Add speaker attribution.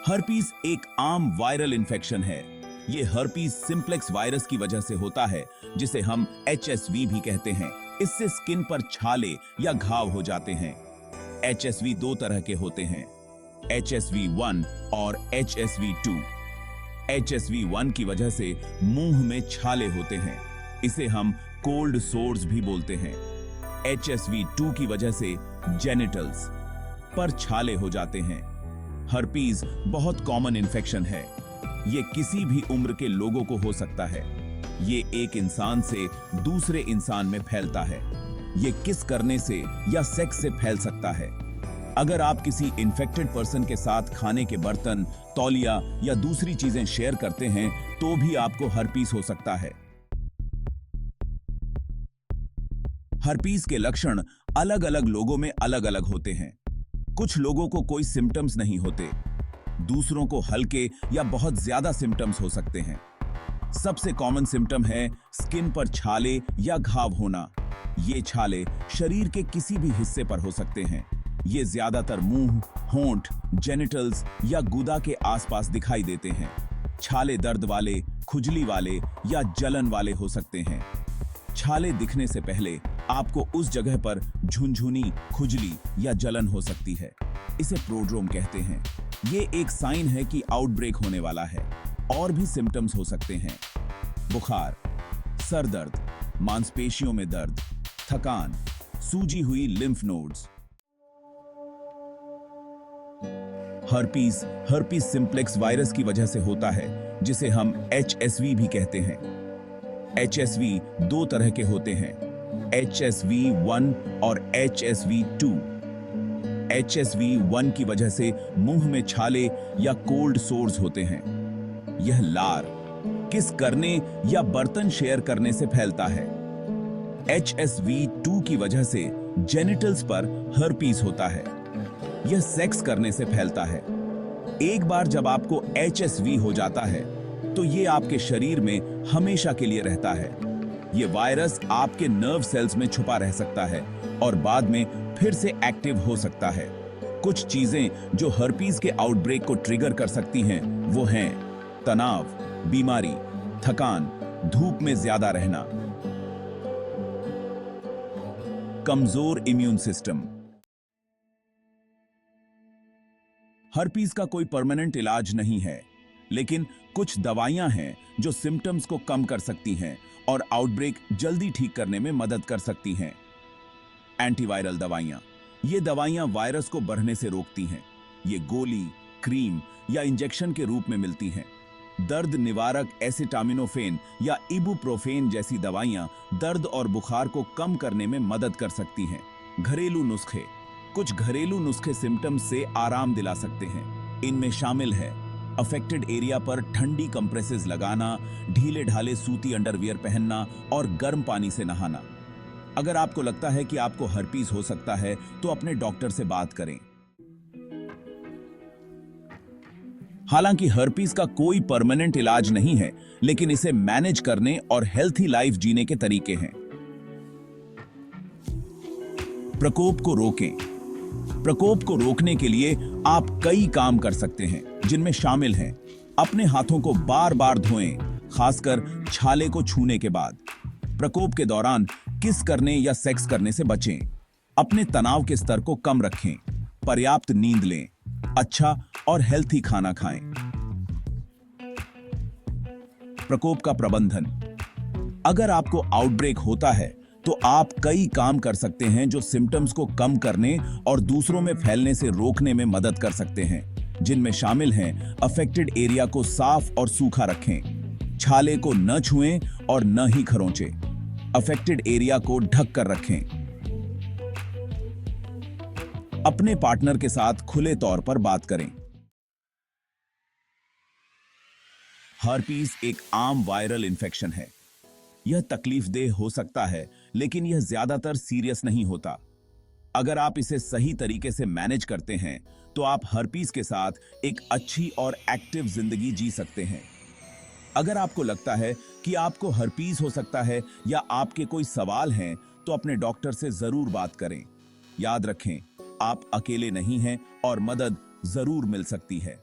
Speaker 1: Herpes एक आम viral infection है। ये हर्पीस सिंप्लेक्स वायरस की वजह से होता है, जिसे हम HSV भी कहते हैं। इससे स्किन पर छाले या घाव हो जाते हैं। HSV दो तरह के होते हैं, HSV1 और HSV2। HSV1 की वजह से मुंह में छाले होते हैं, इसे हम कोल्ड सोर्स भी बोलते हैं। HSV2 की वजह से जेनिटल्स पर छाले हो जाते हैं। हर्पीज बहुत कॉमन इन्फेक्शन है। ये किसी भी उम्र के लोगों को हो सकता है। ये एक इंसान से दूसरे इंसान में फैलता है। ये किस करने से या सेक्स से फैल सकता है। अगर आप किसी इन्फेक्टेड पर्सन के साथ खाने के बर्तन, तौलिया या दूसरी चीजें शेयर करते हैं तो भी आपको हर्पीस हो सकता है। हर्पीस के लक्षण अलग अलग लोगों में अलग अलग होते हैं। कुछ लोगों को कोई सिम्टम्स नहीं होते, दूसरों को हल्के या बहुत ज्यादा सिम्टम्स हो सकते हैं। सबसे कॉमन सिम्टम है स्किन पर छाले या घाव होना। ये छाले शरीर के किसी भी हिस्से पर हो सकते हैं। ये ज्यादातर मुंह, होंठ, जेनिटल्स या गुदा के आसपास दिखाई देते हैं। छाले दर्द वाले, खुजली वाले या जलन वाले हो सकते हैं। छाले दिखने से पहले आपको उस जगह पर झुनझुनी, खुजली या जलन हो सकती है। इसे प्रोड्रोम कहते हैं। ये एक साइन है कि आउटब्रेक होने वाला है। और भी सिम्टम्स हो सकते हैं, बुखार, सर दर्द, मांसपेशियों में दर्द, थकान, सूजी हुई lymph nodes. Herpes simplex virus की वजह से होता है, जिसे हम HSV भी कहते हैं। HSV दो तरह के होते हैं, HSV1 और HSV2। HSV1 की वजह से मुंह में छाले या कोल्ड सोर्स होते हैं। यह लार, किस करने या बर्तन शेयर करने से फैलता है। HSV2 की वजह से जेनिटल्स पर हर्पीस होता है। यह सेक्स करने से फैलता है। एक बार जब आपको HSV हो जाता है तो यह आपके शरीर में हमेशा के लिए रहता है। यह वायरस आपके नर्व सेल्स में छुपा रह सकता है और बाद में फिर से एक्टिव हो सकता है। कुछ चीजें जो हर्पीस के आउटब्रेक को ट्रिगर कर सकती हैं वो हैं तनाव, बीमारी, थकान, धूप में ज्यादा रहना, कमजोर इम्यून सिस्टम। हर्पीस का कोई परमानेंट इलाज नहीं है, लेकिन कुछ दवाइयां हैं जो सिम्टम्स को कम कर सकती हैं और आउटब्रेक जल्दी ठीक करने में मदद कर सकती हैं। एंटीवायरल दवाइयां, ये दवाइयां वायरस को बढ़ने से रोकती हैं। ये गोली, क्रीम या इंजेक्शन के रूप में मिलती हैं। दर्द निवारक एसिटामिनोफेन या इबुप्रोफेन जैसी दवाइयां दर्द और बुखार को कम करने में मदद कर सकती हैं। घरेलू नुस्खे, कुछ घरेलू नुस्खे सिम्टम्स से आराम दिला सकते हैं। इनमें शामिल है अफेक्टेड एरिया पर ठंडी कंप्रेसेस लगाना, ढीले ढाले सूती अंडरवियर पहनना और गर्म पानी से नहाना। अगर आपको लगता है कि आपको हर्पीस हो सकता है तो अपने डॉक्टर से बात करें। हालांकि हर्पीस का कोई परमानेंट इलाज नहीं है, लेकिन इसे मैनेज करने और हेल्थी लाइफ जीने के तरीके हैं। प्रकोप को रोकें। प्रकोप को रोकने के लिए आप कई काम कर सकते हैं, जिनमें शामिल हैं अपने हाथों को बार बार धोएं, खासकर छाले को छूने के बाद। प्रकोप के दौरान किस करने या सेक्स करने से बचें। अपने तनाव के स्तर को कम रखें। पर्याप्त नींद लें। अच्छा और हेल्थी खाना खाएं। प्रकोप का प्रबंधन, अगर आपको आउटब्रेक होता है तो आप कई काम कर सकते हैं जो सिम्टम्स को कम करने और दूसरों में फैलने से रोकने में मदद कर सकते हैं, जिनमें शामिल हैं अफेक्टेड एरिया को साफ और सूखा रखें, छाले को न छुएं और न ही खरोंचें, अफेक्टेड एरिया को ढक कर रखें, अपने पार्टनर के साथ खुले तौर पर बात करें। हर्पीस एक आम वायरल इन्फेक्शन है। यह तकलीफदेह हो सकता है, लेकिन यह ज्यादातर सीरियस नहीं होता। अगर आप इसे सही तरीके से मैनेज करते हैं तो आप हर्पीस के साथ एक अच्छी और एक्टिव जिंदगी जी सकते हैं। अगर आपको लगता है कि आपको हर्पीस हो सकता है या आपके कोई सवाल हैं तो अपने डॉक्टर से जरूर बात करें। याद रखें, आप अकेले नहीं हैं और मदद जरूर मिल सकती है।